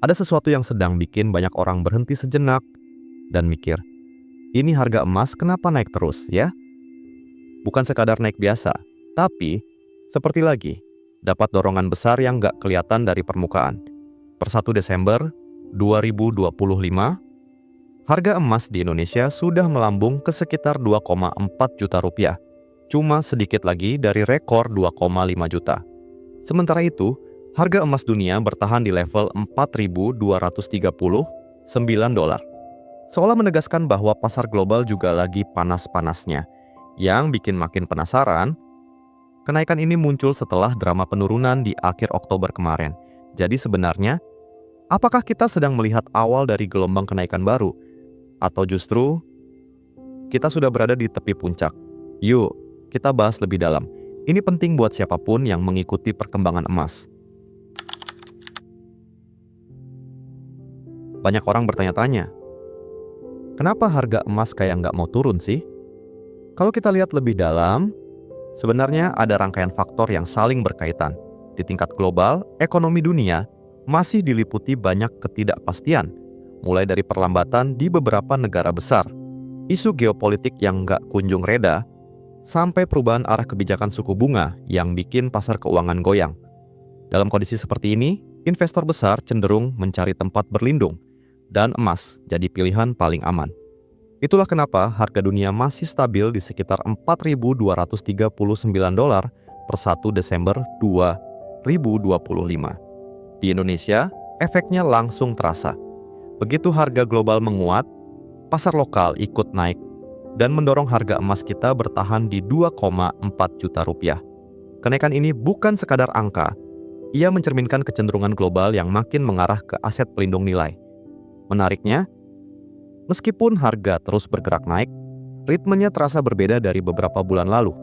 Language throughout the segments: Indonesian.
Ada sesuatu yang sedang bikin banyak orang berhenti sejenak dan mikir, ini harga emas kenapa naik terus ya? Bukan sekadar naik biasa, tapi seperti lagi, dapat dorongan besar yang nggak kelihatan dari permukaan. Per 1 Desember 2025, harga emas di Indonesia sudah melambung ke sekitar 2,4 juta rupiah. Cuma sedikit lagi dari rekor 2,5 juta. Sementara itu, harga emas dunia bertahan di level 4.239 dolar. Seolah menegaskan bahwa pasar global juga lagi panas-panasnya. Yang bikin makin penasaran, kenaikan ini muncul setelah drama penurunan di akhir Oktober kemarin. Jadi sebenarnya, apakah kita sedang melihat awal dari gelombang kenaikan baru? Atau justru, kita sudah berada di tepi puncak? Yuk, kita bahas lebih dalam. Ini penting buat siapapun yang mengikuti perkembangan emas. Banyak orang bertanya-tanya, kenapa harga emas kayak nggak mau turun sih? Kalau kita lihat lebih dalam, sebenarnya ada rangkaian faktor yang saling berkaitan. Di tingkat global, ekonomi dunia masih diliputi banyak ketidakpastian, mulai dari perlambatan di beberapa negara besar, isu geopolitik yang nggak kunjung reda, sampai perubahan arah kebijakan suku bunga yang bikin pasar keuangan goyang. Dalam kondisi seperti ini, investor besar cenderung mencari tempat berlindung, dan emas jadi pilihan paling aman. Itulah kenapa harga dunia masih stabil di sekitar 4.239 dolar per 1 Desember 2025. Di Indonesia, efeknya langsung terasa. Begitu harga global menguat, pasar lokal ikut naik dan mendorong harga emas kita bertahan di 2,4 juta rupiah. Kenaikan ini bukan sekadar angka, ia mencerminkan kecenderungan global yang makin mengarah ke aset pelindung nilai. Menariknya, meskipun harga terus bergerak naik, ritmenya terasa berbeda dari beberapa bulan lalu.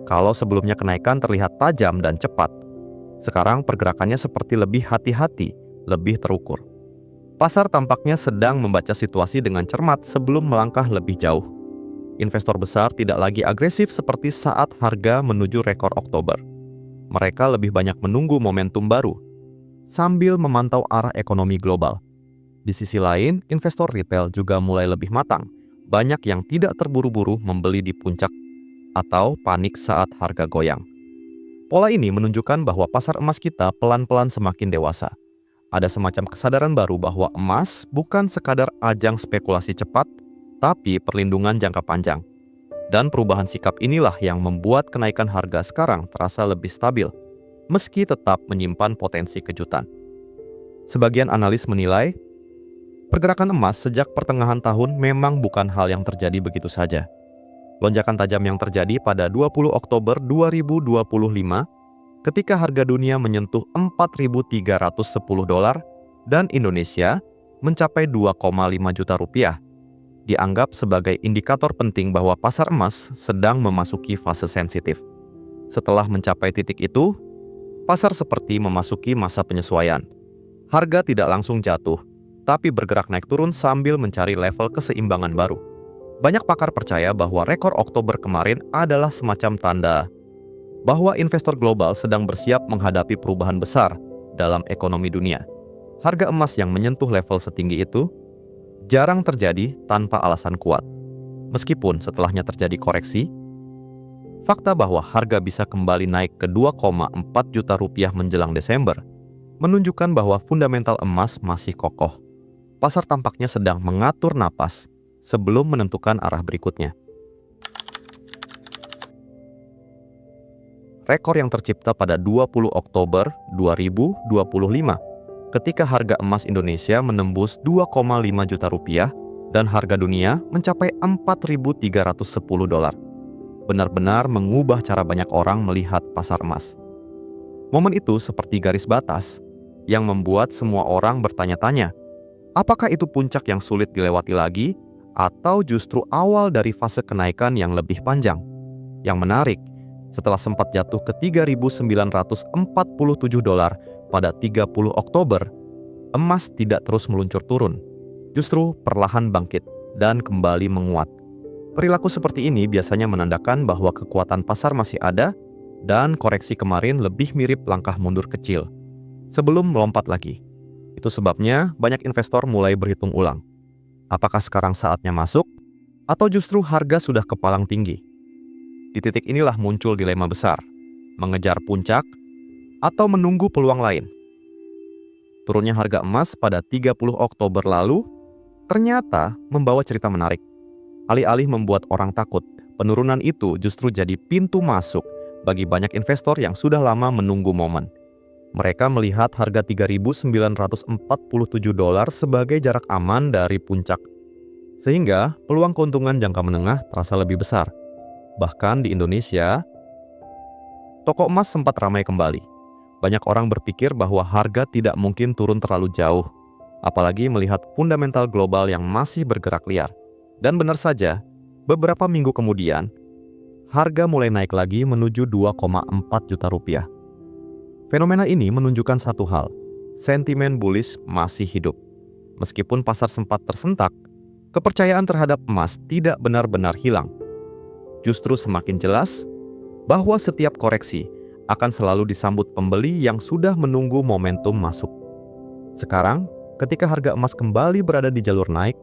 Kalau sebelumnya kenaikan terlihat tajam dan cepat, sekarang pergerakannya seperti lebih hati-hati, lebih terukur. Pasar tampaknya sedang membaca situasi dengan cermat sebelum melangkah lebih jauh. Investor besar tidak lagi agresif seperti saat harga menuju rekor Oktober. Mereka lebih banyak menunggu momentum baru, sambil memantau arah ekonomi global. Di sisi lain, investor retail juga mulai lebih matang. Banyak yang tidak terburu-buru membeli di puncak atau panik saat harga goyang. Pola ini menunjukkan bahwa pasar emas kita pelan-pelan semakin dewasa. Ada semacam kesadaran baru bahwa emas bukan sekadar ajang spekulasi cepat, tapi perlindungan jangka panjang. Dan perubahan sikap inilah yang membuat kenaikan harga sekarang terasa lebih stabil, meski tetap menyimpan potensi kejutan. Sebagian analis menilai, pergerakan emas sejak pertengahan tahun memang bukan hal yang terjadi begitu saja. Lonjakan tajam yang terjadi pada 20 Oktober 2025 ketika harga dunia menyentuh 4.310 dolar dan Indonesia mencapai 2,5 juta rupiah, dianggap sebagai indikator penting bahwa pasar emas sedang memasuki fase sensitif. Setelah mencapai titik itu, pasar seperti memasuki masa penyesuaian. Harga tidak langsung jatuh, tapi bergerak naik turun sambil mencari level keseimbangan baru. Banyak pakar percaya bahwa rekor Oktober kemarin adalah semacam tanda bahwa investor global sedang bersiap menghadapi perubahan besar dalam ekonomi dunia. Harga emas yang menyentuh level setinggi itu jarang terjadi tanpa alasan kuat. Meskipun setelahnya terjadi koreksi, fakta bahwa harga bisa kembali naik ke 2,4 juta rupiah menjelang Desember menunjukkan bahwa fundamental emas masih kokoh. Pasar tampaknya sedang mengatur napas sebelum menentukan arah berikutnya. Rekor yang tercipta pada 20 Oktober 2025 ketika harga emas Indonesia menembus 2,5 juta rupiah dan harga dunia mencapai 4.310 dolar. Benar-benar mengubah cara banyak orang melihat pasar emas. Momen itu seperti garis batas yang membuat semua orang bertanya-tanya, apakah itu puncak yang sulit dilewati lagi atau justru awal dari fase kenaikan yang lebih panjang? Yang menarik, setelah sempat jatuh ke 3.947 dolar pada 30 Oktober, emas tidak terus meluncur turun, justru perlahan bangkit dan kembali menguat. Perilaku seperti ini biasanya menandakan bahwa kekuatan pasar masih ada dan koreksi kemarin lebih mirip langkah mundur kecil sebelum melompat lagi. Itu sebabnya banyak investor mulai berhitung ulang. Apakah sekarang saatnya masuk? Atau justru harga sudah kepalang tinggi? Di titik inilah muncul dilema besar. Mengejar puncak atau menunggu peluang lain. Turunnya harga emas pada 30 Oktober lalu ternyata membawa cerita menarik. Alih-alih membuat orang takut, penurunan itu justru jadi pintu masuk bagi banyak investor yang sudah lama menunggu momen. Mereka melihat harga $3.947 sebagai jarak aman dari puncak. Sehingga peluang keuntungan jangka menengah terasa lebih besar. Bahkan di Indonesia, toko emas sempat ramai kembali. Banyak orang berpikir bahwa harga tidak mungkin turun terlalu jauh, apalagi melihat fundamental global yang masih bergerak liar. Dan benar saja, beberapa minggu kemudian, harga mulai naik lagi menuju 2,4 juta rupiah. Fenomena ini menunjukkan satu hal, sentimen bullish masih hidup. Meskipun pasar sempat tersentak, kepercayaan terhadap emas tidak benar-benar hilang. Justru semakin jelas bahwa setiap koreksi akan selalu disambut pembeli yang sudah menunggu momentum masuk. Sekarang, ketika harga emas kembali berada di jalur naik,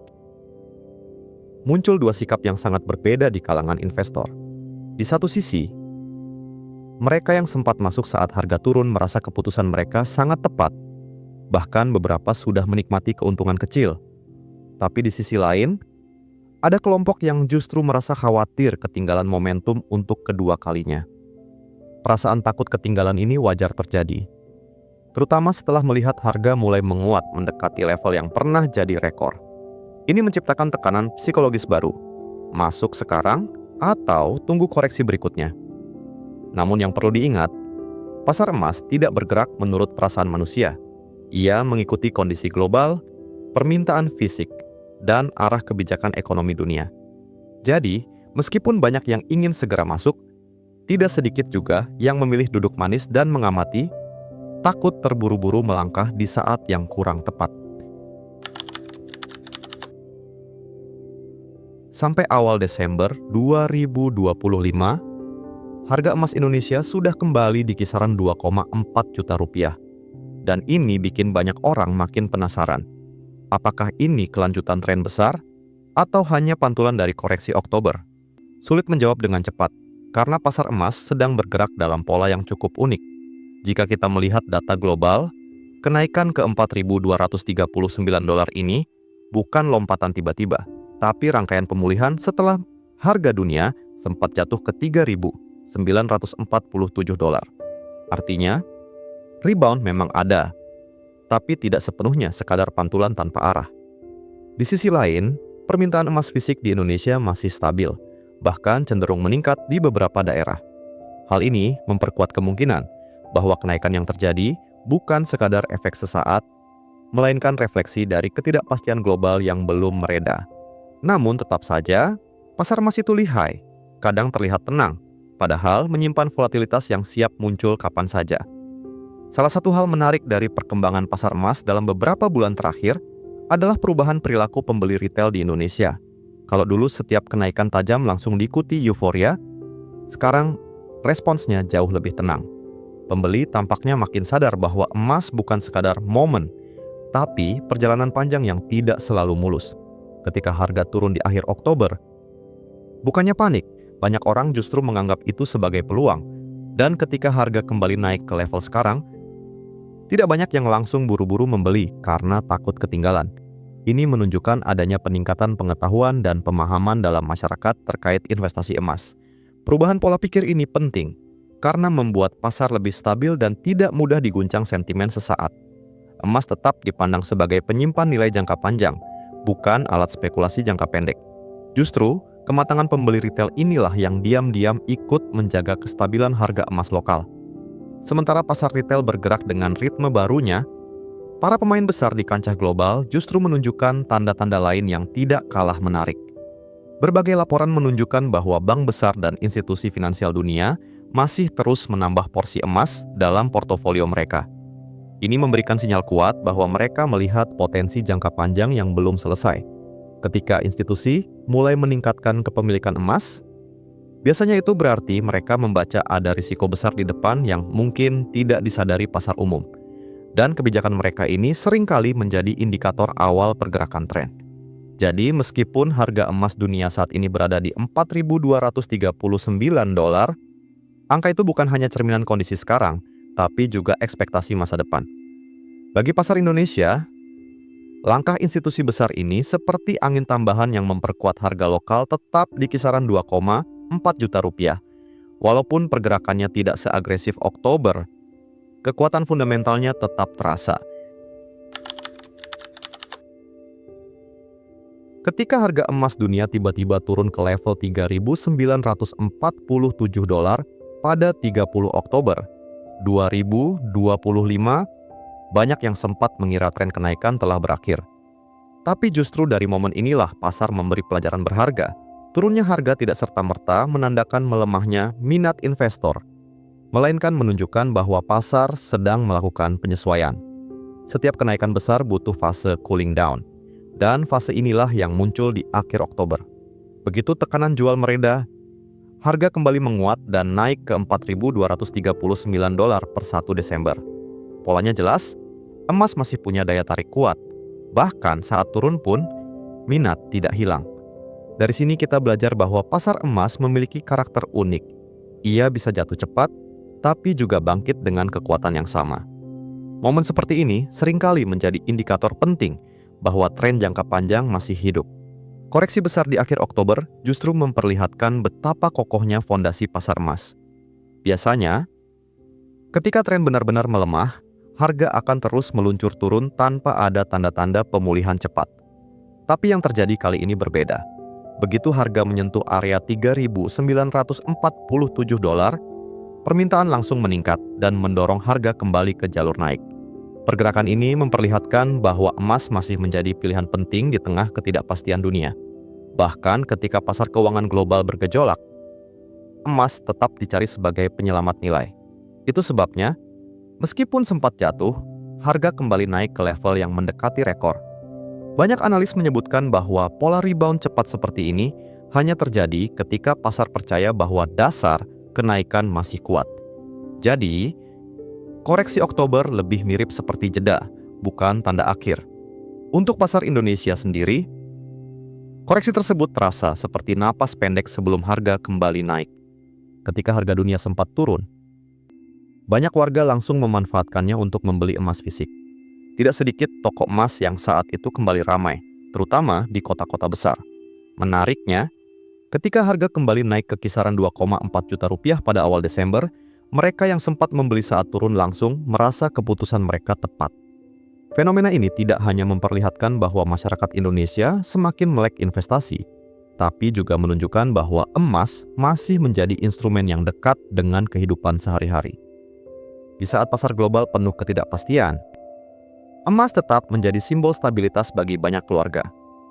muncul dua sikap yang sangat berbeda di kalangan investor. Di satu sisi, mereka yang sempat masuk saat harga turun merasa keputusan mereka sangat tepat. Bahkan beberapa sudah menikmati keuntungan kecil. Tapi di sisi lain, ada kelompok yang justru merasa khawatir ketinggalan momentum untuk kedua kalinya. Perasaan takut ketinggalan ini wajar terjadi, terutama setelah melihat harga mulai menguat mendekati level yang pernah jadi rekor. Ini menciptakan tekanan psikologis baru, masuk sekarang atau tunggu koreksi berikutnya. Namun yang perlu diingat, pasar emas tidak bergerak menurut perasaan manusia. Ia mengikuti kondisi global, permintaan fisik, dan arah kebijakan ekonomi dunia. Jadi, meskipun banyak yang ingin segera masuk, tidak sedikit juga yang memilih duduk manis dan mengamati, takut terburu-buru melangkah di saat yang kurang tepat. Sampai awal Desember 2025, harga emas Indonesia sudah kembali di kisaran 2,4 juta rupiah. Dan ini bikin banyak orang makin penasaran. Apakah ini kelanjutan tren besar atau hanya pantulan dari koreksi Oktober? Sulit menjawab dengan cepat, karena pasar emas sedang bergerak dalam pola yang cukup unik. Jika kita melihat data global, kenaikan ke $4.239 ini bukan lompatan tiba-tiba, tapi rangkaian pemulihan setelah harga dunia sempat jatuh ke $3.947. Artinya, rebound memang ada, tapi tidak sepenuhnya sekadar pantulan tanpa arah. Di sisi lain, permintaan emas fisik di Indonesia masih stabil, bahkan cenderung meningkat di beberapa daerah. Hal ini memperkuat kemungkinan bahwa kenaikan yang terjadi bukan sekadar efek sesaat, melainkan refleksi dari ketidakpastian global yang belum mereda. Namun tetap saja, pasar emas itu lihai, kadang terlihat tenang, padahal menyimpan volatilitas yang siap muncul kapan saja. Salah satu hal menarik dari perkembangan pasar emas dalam beberapa bulan terakhir adalah perubahan perilaku pembeli retail di Indonesia. Kalau dulu setiap kenaikan tajam langsung diikuti euforia, sekarang responsnya jauh lebih tenang. Pembeli tampaknya makin sadar bahwa emas bukan sekadar momen, tapi perjalanan panjang yang tidak selalu mulus. Ketika harga turun di akhir Oktober, bukannya panik, banyak orang justru menganggap itu sebagai peluang. Dan ketika harga kembali naik ke level sekarang, tidak banyak yang langsung buru-buru membeli karena takut ketinggalan. Ini menunjukkan adanya peningkatan pengetahuan dan pemahaman dalam masyarakat terkait investasi emas. Perubahan pola pikir ini penting karena membuat pasar lebih stabil dan tidak mudah diguncang sentimen sesaat. Emas tetap dipandang sebagai penyimpan nilai jangka panjang, bukan alat spekulasi jangka pendek. Justru, kematangan pembeli retail inilah yang diam-diam ikut menjaga kestabilan harga emas lokal. Sementara pasar retail bergerak dengan ritme barunya, para pemain besar di kancah global justru menunjukkan tanda-tanda lain yang tidak kalah menarik. Berbagai laporan menunjukkan bahwa bank besar dan institusi finansial dunia masih terus menambah porsi emas dalam portofolio mereka. Ini memberikan sinyal kuat bahwa mereka melihat potensi jangka panjang yang belum selesai. Ketika institusi mulai meningkatkan kepemilikan emas, biasanya itu berarti mereka membaca ada risiko besar di depan yang mungkin tidak disadari pasar umum. Dan kebijakan mereka ini seringkali menjadi indikator awal pergerakan tren. Jadi meskipun harga emas dunia saat ini berada di $4.239, angka itu bukan hanya cerminan kondisi sekarang, tapi juga ekspektasi masa depan. Bagi pasar Indonesia, langkah institusi besar ini seperti angin tambahan yang memperkuat harga lokal tetap di kisaran 2,4 juta rupiah. Walaupun pergerakannya tidak seagresif Oktober, kekuatan fundamentalnya tetap terasa. Ketika harga emas dunia tiba-tiba turun ke level $3.947 pada 30 Oktober 2025, banyak yang sempat mengira tren kenaikan telah berakhir. Tapi justru dari momen inilah pasar memberi pelajaran berharga. Turunnya harga tidak serta-merta menandakan melemahnya minat investor, melainkan menunjukkan bahwa pasar sedang melakukan penyesuaian. Setiap kenaikan besar butuh fase cooling down, dan fase inilah yang muncul di akhir Oktober. Begitu tekanan jual mereda, harga kembali menguat dan naik ke $4.239 per 1 Desember. Polanya jelas, emas masih punya daya tarik kuat. Bahkan saat turun pun, minat tidak hilang. Dari sini kita belajar bahwa pasar emas memiliki karakter unik. Ia bisa jatuh cepat, tapi juga bangkit dengan kekuatan yang sama. Momen seperti ini seringkali menjadi indikator penting bahwa tren jangka panjang masih hidup. Koreksi besar di akhir Oktober justru memperlihatkan betapa kokohnya fondasi pasar emas. Biasanya, ketika tren benar-benar melemah, harga akan terus meluncur turun tanpa ada tanda-tanda pemulihan cepat. Tapi yang terjadi kali ini berbeda. Begitu harga menyentuh area $3.947, permintaan langsung meningkat dan mendorong harga kembali ke jalur naik. Pergerakan ini memperlihatkan bahwa emas masih menjadi pilihan penting di tengah ketidakpastian dunia. Bahkan ketika pasar keuangan global bergejolak, emas tetap dicari sebagai penyelamat nilai. Itu sebabnya, meskipun sempat jatuh, harga kembali naik ke level yang mendekati rekor. Banyak analis menyebutkan bahwa pola rebound cepat seperti ini hanya terjadi ketika pasar percaya bahwa dasar kenaikan masih kuat. Jadi, koreksi Oktober lebih mirip seperti jeda, bukan tanda akhir. Untuk pasar Indonesia sendiri, koreksi tersebut terasa seperti napas pendek sebelum harga kembali naik. Ketika harga dunia sempat turun, banyak warga langsung memanfaatkannya untuk membeli emas fisik. Tidak sedikit toko emas yang saat itu kembali ramai, terutama di kota-kota besar. Menariknya, ketika harga kembali naik ke kisaran 2,4 juta rupiah pada awal Desember, mereka yang sempat membeli saat turun langsung merasa keputusan mereka tepat. Fenomena ini tidak hanya memperlihatkan bahwa masyarakat Indonesia semakin melek investasi, tapi juga menunjukkan bahwa emas masih menjadi instrumen yang dekat dengan kehidupan sehari-hari. Di saat pasar global penuh ketidakpastian, emas tetap menjadi simbol stabilitas bagi banyak keluarga,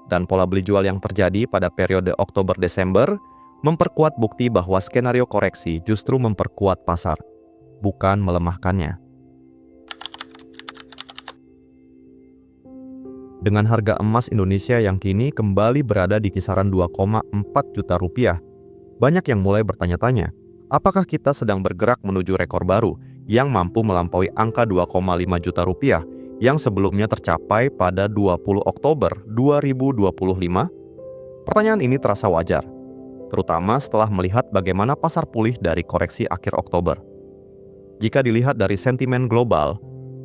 dan pola beli jual yang terjadi pada periode Oktober-Desember memperkuat bukti bahwa skenario koreksi justru memperkuat pasar, bukan melemahkannya. Dengan harga emas Indonesia yang kini kembali berada di kisaran 2,4 juta rupiah, banyak yang mulai bertanya-tanya, apakah kita sedang bergerak menuju rekor baru yang mampu melampaui angka 2,5 juta rupiah yang sebelumnya tercapai pada 20 Oktober 2025? Pertanyaan ini terasa wajar, terutama setelah melihat bagaimana pasar pulih dari koreksi akhir Oktober. Jika dilihat dari sentimen global,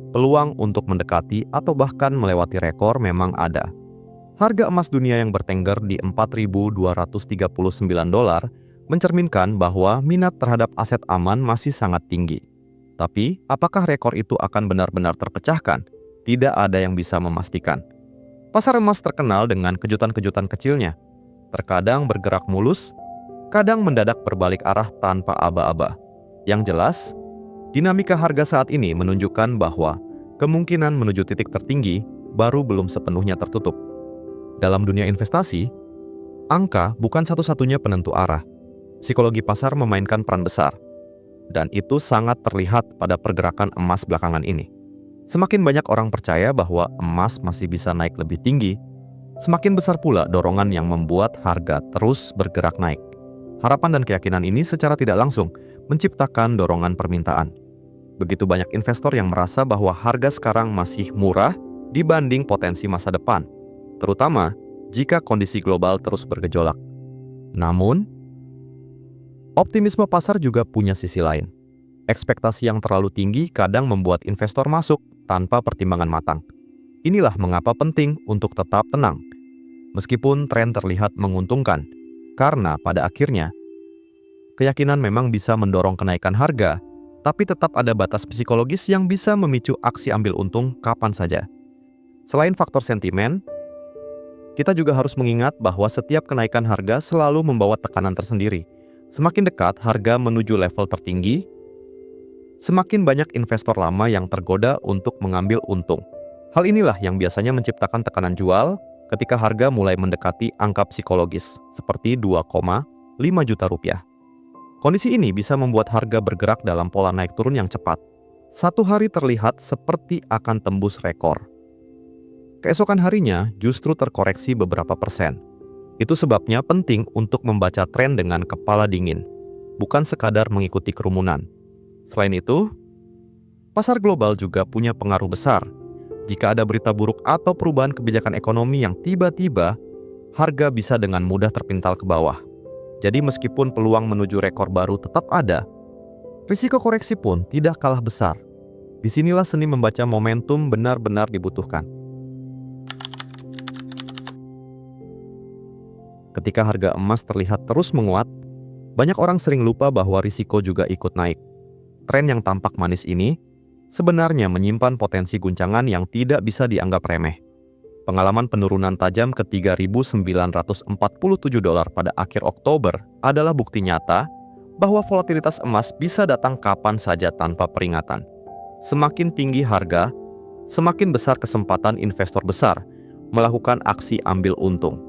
peluang untuk mendekati atau bahkan melewati rekor memang ada. Harga emas dunia yang bertengger di $4.239 mencerminkan bahwa minat terhadap aset aman masih sangat tinggi. Tapi, apakah rekor itu akan benar-benar terpecahkan? Tidak ada yang bisa memastikan. Pasar emas terkenal dengan kejutan-kejutan kecilnya. Terkadang bergerak mulus, kadang mendadak berbalik arah tanpa aba-aba. Yang jelas, dinamika harga saat ini menunjukkan bahwa kemungkinan menuju titik tertinggi baru belum sepenuhnya tertutup. Dalam dunia investasi, angka bukan satu-satunya penentu arah. Psikologi pasar memainkan peran besar, dan itu sangat terlihat pada pergerakan emas belakangan ini. Semakin banyak orang percaya bahwa emas masih bisa naik lebih tinggi, semakin besar pula dorongan yang membuat harga terus bergerak naik. Harapan dan keyakinan ini secara tidak langsung menciptakan dorongan permintaan. Begitu banyak investor yang merasa bahwa harga sekarang masih murah dibanding potensi masa depan, terutama jika kondisi global terus bergejolak. Namun, optimisme pasar juga punya sisi lain. Ekspektasi yang terlalu tinggi kadang membuat investor masuk tanpa pertimbangan matang. Inilah mengapa penting untuk tetap tenang, meskipun tren terlihat menguntungkan, karena pada akhirnya, keyakinan memang bisa mendorong kenaikan harga, tapi tetap ada batas psikologis yang bisa memicu aksi ambil untung kapan saja. Selain faktor sentimen, kita juga harus mengingat bahwa setiap kenaikan harga selalu membawa tekanan tersendiri. Semakin dekat harga menuju level tertinggi, semakin banyak investor lama yang tergoda untuk mengambil untung. Hal inilah yang biasanya menciptakan tekanan jual ketika harga mulai mendekati angka psikologis, seperti 2,5 juta rupiah. Kondisi ini bisa membuat harga bergerak dalam pola naik turun yang cepat. Satu hari terlihat seperti akan tembus rekor. Keesokan harinya justru terkoreksi beberapa persen. Itu sebabnya penting untuk membaca tren dengan kepala dingin, bukan sekadar mengikuti kerumunan. Selain itu, pasar global juga punya pengaruh besar. Jika ada berita buruk atau perubahan kebijakan ekonomi yang tiba-tiba, harga bisa dengan mudah terpintal ke bawah. Jadi meskipun peluang menuju rekor baru tetap ada, risiko koreksi pun tidak kalah besar. Disinilah seni membaca momentum benar-benar dibutuhkan. Ketika harga emas terlihat terus menguat, banyak orang sering lupa bahwa risiko juga ikut naik. Tren yang tampak manis ini sebenarnya menyimpan potensi guncangan yang tidak bisa dianggap remeh. Pengalaman penurunan tajam ke $3.947 pada akhir Oktober adalah bukti nyata bahwa volatilitas emas bisa datang kapan saja tanpa peringatan. Semakin tinggi harga, semakin besar kesempatan investor besar melakukan aksi ambil untung.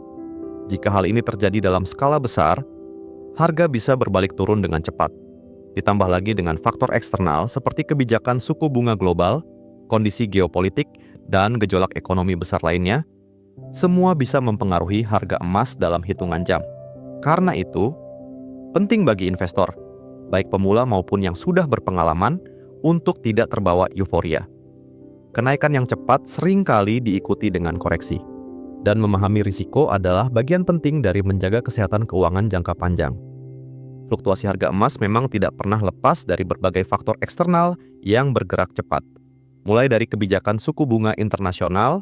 Jika hal ini terjadi dalam skala besar, harga bisa berbalik turun dengan cepat. Ditambah lagi dengan faktor eksternal seperti kebijakan suku bunga global, kondisi geopolitik, dan gejolak ekonomi besar lainnya, semua bisa mempengaruhi harga emas dalam hitungan jam. Karena itu, penting bagi investor, baik pemula maupun yang sudah berpengalaman, untuk tidak terbawa euforia. Kenaikan yang cepat seringkali diikuti dengan koreksi, dan memahami risiko adalah bagian penting dari menjaga kesehatan keuangan jangka panjang. Fluktuasi harga emas memang tidak pernah lepas dari berbagai faktor eksternal yang bergerak cepat. Mulai dari kebijakan suku bunga internasional,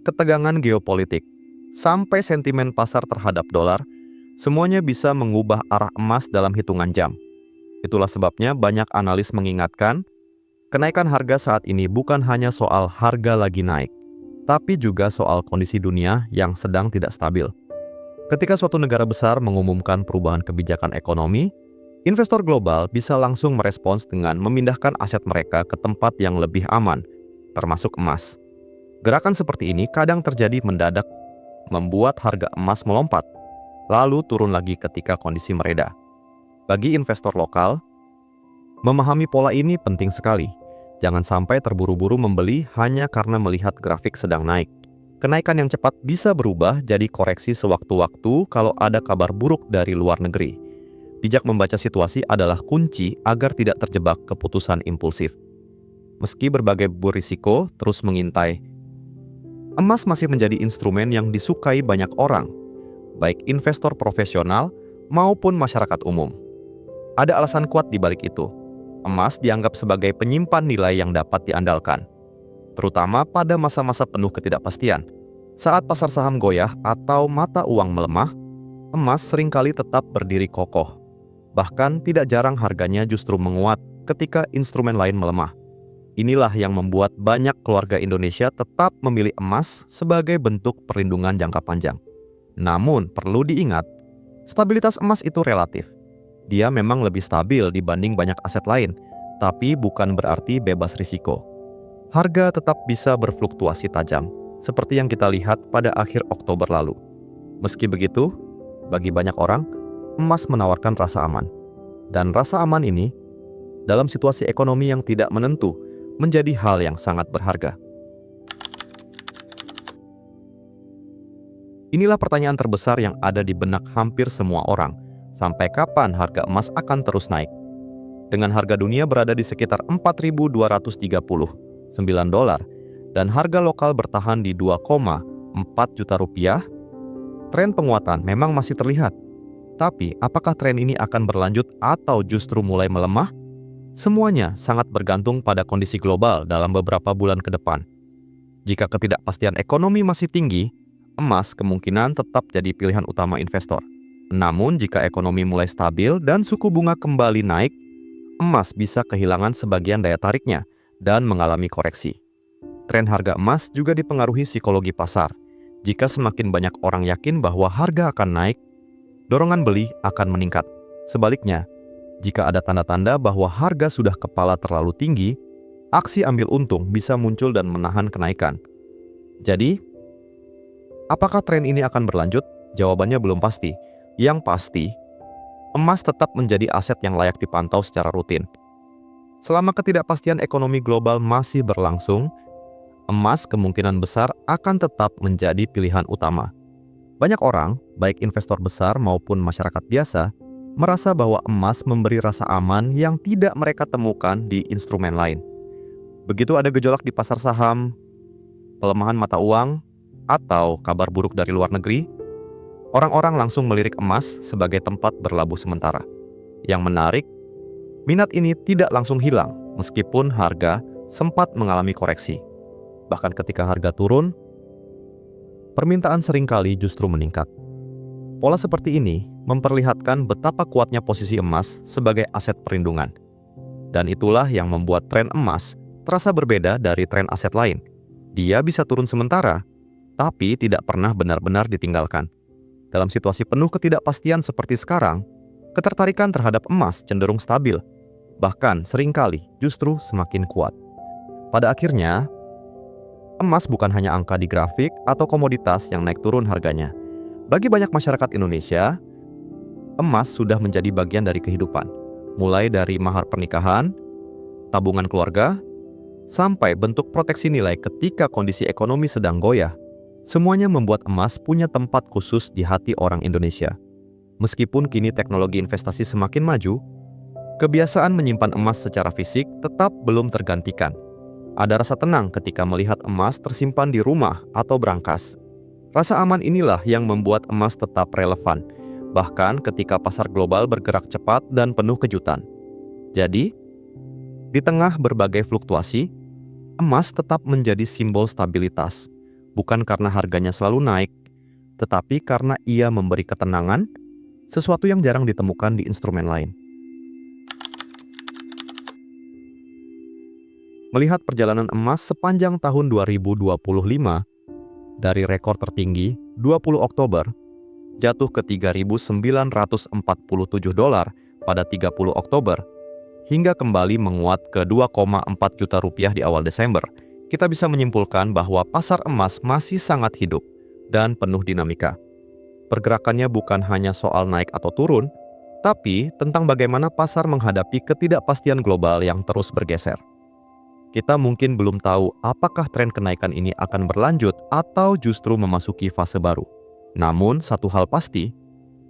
ketegangan geopolitik, sampai sentimen pasar terhadap dolar, semuanya bisa mengubah arah emas dalam hitungan jam. Itulah sebabnya banyak analis mengingatkan, kenaikan harga saat ini bukan hanya soal harga lagi naik, tapi juga soal kondisi dunia yang sedang tidak stabil. Ketika suatu negara besar mengumumkan perubahan kebijakan ekonomi, investor global bisa langsung merespons dengan memindahkan aset mereka ke tempat yang lebih aman, termasuk emas. Gerakan seperti ini kadang terjadi mendadak, membuat harga emas melompat, lalu turun lagi ketika kondisi mereda. Bagi investor lokal, memahami pola ini penting sekali. Jangan sampai terburu-buru membeli hanya karena melihat grafik sedang naik. Kenaikan yang cepat bisa berubah jadi koreksi sewaktu-waktu kalau ada kabar buruk dari luar negeri. Bijak membaca situasi adalah kunci agar tidak terjebak keputusan impulsif. Meski berbagai berisiko terus mengintai, emas masih menjadi instrumen yang disukai banyak orang, baik investor profesional maupun masyarakat umum. Ada alasan kuat di balik itu. Emas dianggap sebagai penyimpan nilai yang dapat diandalkan, terutama pada masa-masa penuh ketidakpastian. Saat pasar saham goyah atau mata uang melemah, emas seringkali tetap berdiri kokoh. Bahkan tidak jarang harganya justru menguat ketika instrumen lain melemah. Inilah yang membuat banyak keluarga Indonesia tetap memilih emas sebagai bentuk perlindungan jangka panjang. Namun perlu diingat, stabilitas emas itu relatif. Dia memang lebih stabil dibanding banyak aset lain, tapi bukan berarti bebas risiko. Harga tetap bisa berfluktuasi tajam, seperti yang kita lihat pada akhir Oktober lalu. Meski begitu, bagi banyak orang, emas menawarkan rasa aman. Dan rasa aman ini, dalam situasi ekonomi yang tidak menentu, menjadi hal yang sangat berharga. Inilah pertanyaan terbesar yang ada di benak hampir semua orang. Sampai kapan harga emas akan terus naik? dengan harga dunia berada di sekitar 4.239 dolar dan harga lokal bertahan di 2,4 juta rupiah, tren penguatan memang masih terlihat. Tapi apakah tren ini akan berlanjut atau justru mulai melemah? Semuanya sangat bergantung pada kondisi global dalam beberapa bulan ke depan. Jika ketidakpastian ekonomi masih tinggi, emas kemungkinan tetap jadi pilihan utama investor. Namun jika ekonomi mulai stabil dan suku bunga kembali naik, emas bisa kehilangan sebagian daya tariknya dan mengalami koreksi. Tren harga emas juga dipengaruhi psikologi pasar. Jika semakin banyak orang yakin bahwa harga akan naik, dorongan beli akan meningkat. Sebaliknya, jika ada tanda-tanda bahwa harga sudah kepala terlalu tinggi, aksi ambil untung bisa muncul dan menahan kenaikan. Jadi, apakah tren ini akan berlanjut? Jawabannya belum pasti. Yang pasti, emas tetap menjadi aset yang layak dipantau secara rutin. Selama ketidakpastian ekonomi global masih berlangsung, emas kemungkinan besar akan tetap menjadi pilihan utama. Banyak orang, baik investor besar maupun masyarakat biasa, merasa bahwa emas memberi rasa aman yang tidak mereka temukan di instrumen lain. Begitu ada gejolak di pasar saham, pelemahan mata uang, atau kabar buruk dari luar negeri, orang-orang langsung melirik emas sebagai tempat berlabuh sementara. Yang menarik, minat ini tidak langsung hilang meskipun harga sempat mengalami koreksi. Bahkan ketika harga turun, permintaan seringkali justru meningkat. Pola seperti ini memperlihatkan betapa kuatnya posisi emas sebagai aset perlindungan. Dan itulah yang membuat tren emas terasa berbeda dari tren aset lain. Dia bisa turun sementara, tapi tidak pernah benar-benar ditinggalkan. Dalam situasi penuh ketidakpastian seperti sekarang, ketertarikan terhadap emas cenderung stabil, bahkan seringkali justru semakin kuat. Pada akhirnya, emas bukan hanya angka di grafik atau komoditas yang naik turun harganya. Bagi banyak masyarakat Indonesia, emas sudah menjadi bagian dari kehidupan, mulai dari mahar pernikahan, tabungan keluarga, sampai bentuk proteksi nilai ketika kondisi ekonomi sedang goyah. Semuanya membuat emas punya tempat khusus di hati orang Indonesia. Meskipun kini teknologi investasi semakin maju, kebiasaan menyimpan emas secara fisik tetap belum tergantikan. Ada rasa tenang ketika melihat emas tersimpan di rumah atau brankas. Rasa aman inilah yang membuat emas tetap relevan, bahkan ketika pasar global bergerak cepat dan penuh kejutan. Jadi, di tengah berbagai fluktuasi, emas tetap menjadi simbol stabilitas, bukan karena harganya selalu naik, tetapi karena ia memberi ketenangan, sesuatu yang jarang ditemukan di instrumen lain. Melihat perjalanan emas sepanjang tahun 2025, dari rekor tertinggi 20 Oktober, jatuh ke 3.947 dolar pada 30 Oktober, hingga kembali menguat ke 2,4 juta rupiah di awal Desember, kita bisa menyimpulkan bahwa pasar emas masih sangat hidup dan penuh dinamika. Pergerakannya bukan hanya soal naik atau turun, tapi tentang bagaimana pasar menghadapi ketidakpastian global yang terus bergeser. Kita mungkin belum tahu apakah tren kenaikan ini akan berlanjut atau justru memasuki fase baru. Namun, satu hal pasti,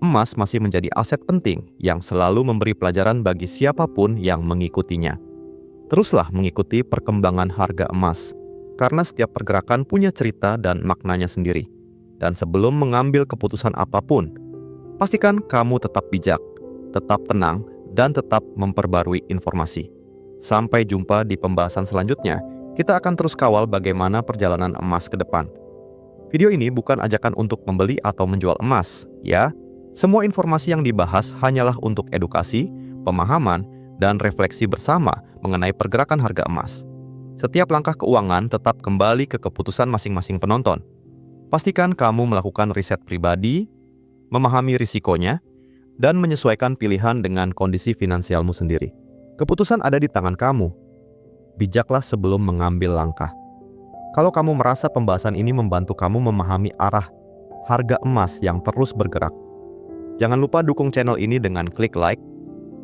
emas masih menjadi aset penting yang selalu memberi pelajaran bagi siapapun yang mengikutinya. Teruslah mengikuti perkembangan harga emas, karena setiap pergerakan punya cerita dan maknanya sendiri. Dan sebelum mengambil keputusan apapun, pastikan kamu tetap bijak, tetap tenang, dan tetap memperbarui informasi. Sampai jumpa di pembahasan selanjutnya. Kita akan terus kawal bagaimana perjalanan emas ke depan. Video ini bukan ajakan untuk membeli atau menjual emas, ya. Semua informasi yang dibahas hanyalah untuk edukasi, pemahaman, dan refleksi bersama mengenai pergerakan harga emas. Setiap langkah keuangan tetap kembali ke keputusan masing-masing penonton. Pastikan kamu melakukan riset pribadi, memahami risikonya, dan menyesuaikan pilihan dengan kondisi finansialmu sendiri. Keputusan ada di tangan kamu. Bijaklah sebelum mengambil langkah. Kalau kamu merasa pembahasan ini membantu kamu memahami arah harga emas yang terus bergerak, jangan lupa dukung channel ini dengan klik like,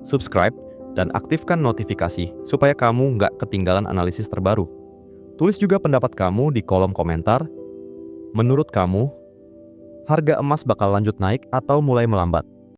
subscribe, dan aktifkan notifikasi supaya kamu nggak ketinggalan analisis terbaru. Tulis juga pendapat kamu di kolom komentar. Menurut kamu, harga emas bakal lanjut naik atau mulai melambat?